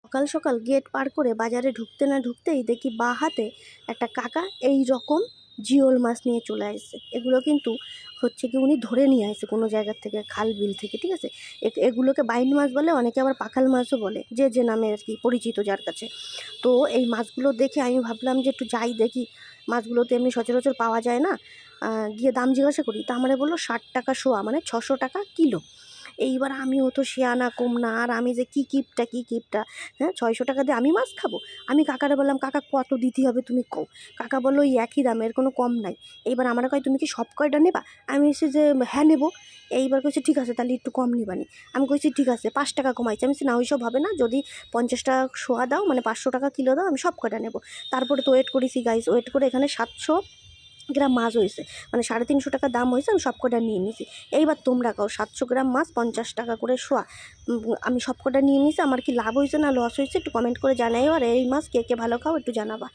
সকাল সকাল গেট পার করে বাজারে ঢুকতে না ঢুকতেই দেখি বাঁ হাতে একটা কাকা এই রকম জিওল মাছ নিয়ে চলে আসছে। এগুলো কিন্তু হচ্ছে কি উনি ধরে নিয়ে আসছে কোনো জায়গার থেকে, খাল বিল থেকে, ঠিক আছে। এগুলোকে বাইন মাছ বলে, অনেকে আবার পাখাল মাছও বলে, যে যে নামে আর কি পরিচিত যার কাছে। তো এই মাছগুলো দেখে আমি ভাবলাম যে একটু যাই দেখি, মাছগুলো তো এমনি সচরাচর পাওয়া যায় না। গিয়ে দাম জিজ্ঞাসা করি, তা আমারে বললো 60 টাকা শোয়া, মানে 600 টাকা কিলো। এইবার আমিও তো শেয়ানা কম না, আর আমি যে কী কিপটা, হ্যাঁ 600 টাকা দিয়ে আমি মাছ খাবো। আমি কাকারে বললাম, কাকা কত দিতে হবে তুমি কও। কাকা বললো ওই একই দাম, এর কোনো কম নাই। এইবার আমার কয় তুমি কি সব কয়টা নেবা? আমি এসে যে হ্যাঁ নেবো। এইবার কইছে ঠিক আছে তাহলে একটু কম নিবানি। আমি কইছি ঠিক আছে 5 টাকা কমাইছে। আমি না ওইসব হবে না, যদি 50 টাকা শোয়া দাও, মানে 500 টাকা কিলো দাও, আমি সব কয়টা নেবো। তারপরে তো ওয়েট করেছি গাইস, ওয়েট করে এখানে 700 গ্রাম মাছ হয়েছে, মানে 350 টাকা দাম হয়েছে। আমি সব কটা নিয়ে নিয়েছি। এইবার তোমরা কাও 700 গ্রাম মাছ 50 টাকা করে শোয়া, আমি সব কটা নিয়ে নিয়েছি। আমার কি লাভ হয়েছে না লস হয়েছে একটু কমেন্ট করে জানাইও। আর এই মাছ কে কে ভালো খাও একটু জানাবা।